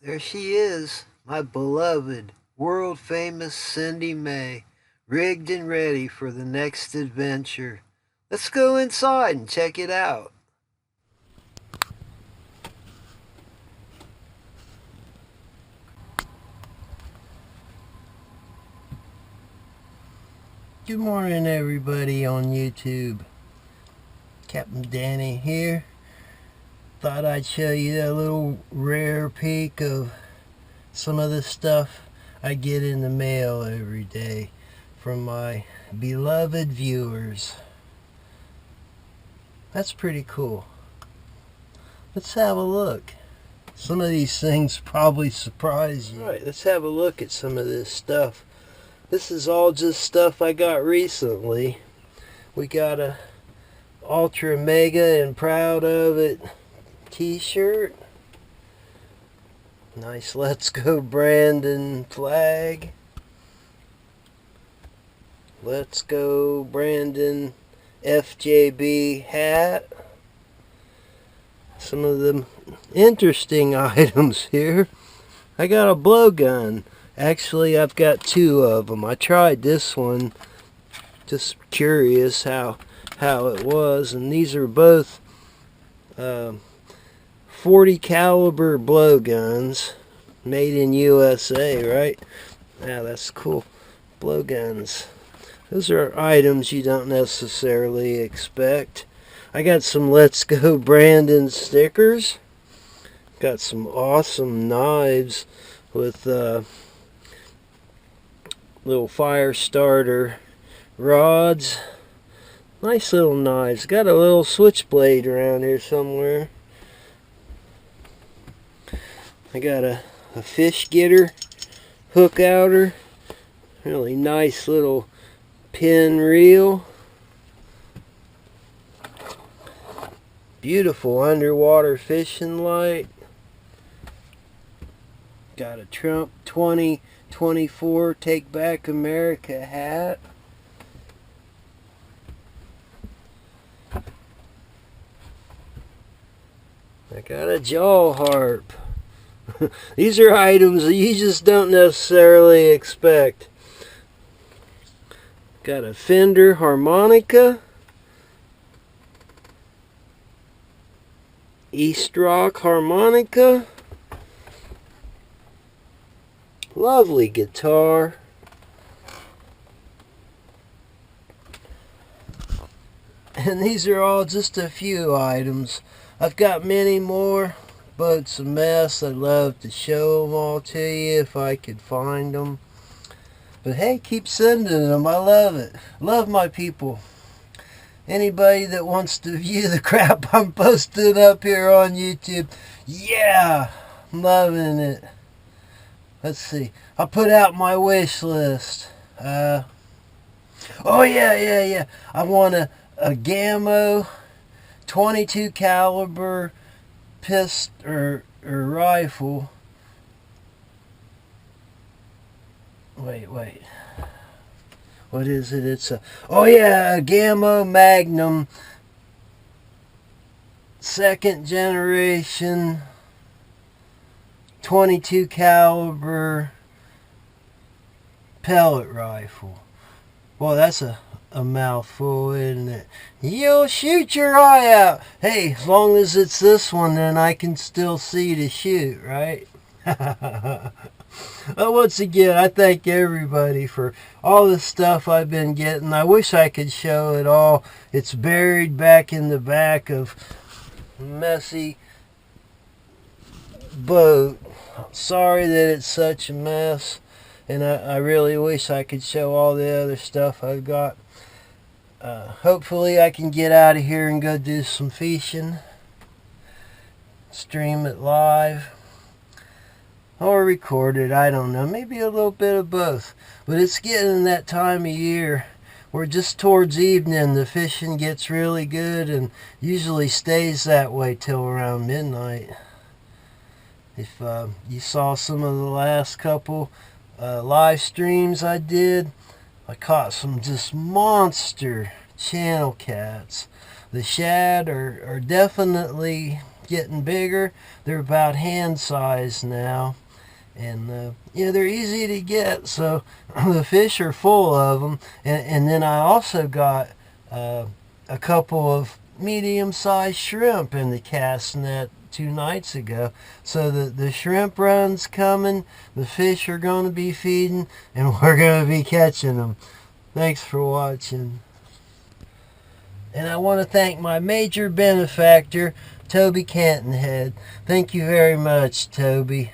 There she is, my beloved, world famous Cindy May, rigged and ready for the next adventure. Let's go inside and check it out. Good morning, everybody on YouTube. Captain Danny here. Thought I'd show you a little rare peek of some of the stuff I get in the mail every day from my beloved viewers. That's pretty cool. Let's have a look. Some of these things probably surprise you. Alright, let's have a look at some of this stuff. This is all just stuff I got recently. We got a Ultra Mega and Proud of It t-shirt. Nice Let's Go Brandon flag. Let's Go Brandon FJB hat. Some of the interesting items here. I got a blowgun. Actually, I've got two of them. I tried this one, just curious how it was, and these are both 40 caliber blowguns, made in USA, right? Yeah, that's cool. Blowguns. Those are items you don't necessarily expect. I got some Let's Go Brandon stickers. Got some awesome knives with little fire starter rods. Nice little knives. Got a little switchblade around here somewhere. I got a fish getter hook outer. Really nice little pin reel. Beautiful underwater fishing light. Got a Trump 2024 Take Back America hat. I got a jaw harp. These are items that you just don't necessarily expect. Got a Fender harmonica. East Rock harmonica. Lovely guitar. And these are all just a few items. I've got many more, but it's a mess. I'd love to show them all to you if I could find them. But hey, keep sending them. I love it. Love my people. Anybody that wants to view the crap I'm posting up here on YouTube, yeah, I'm loving it. Let's see. I'll put out my wish list. Oh yeah. I want a Gammo 22 caliber pistol or rifle. Wait. What is it? It's a Gammo Magnum 2nd generation 22 caliber pellet rifle. Well, that's a mouthful, isn't it? You'll shoot your eye out. Hey, as long as it's this one, then I can still see to shoot, right? Well, once again, I thank everybody for all the stuff I've been getting. I wish I could show it all. It's buried back in the back of messy boat. Sorry that it's such a mess, and I really wish I could show all the other stuff I've got. Hopefully I can get out of here and go do some fishing, stream it live, or record it. I don't know, maybe a little bit of both. But it's getting that time of year where just towards evening the fishing gets really good, and usually stays that way till around midnight. If you saw some of the last couple live streams I did, I caught some just monster channel cats. The shad are definitely getting bigger. They're about hand size now. And yeah, they're easy to get, so the fish are full of them. And then I also got a couple of medium-sized shrimp in the cast net 2 nights ago. So the shrimp run's coming, the fish are going to be feeding, and we're going to be catching them. Thanks for watching. And I want to thank my major benefactor, Toby Cantonhead. Thank you very much, Toby.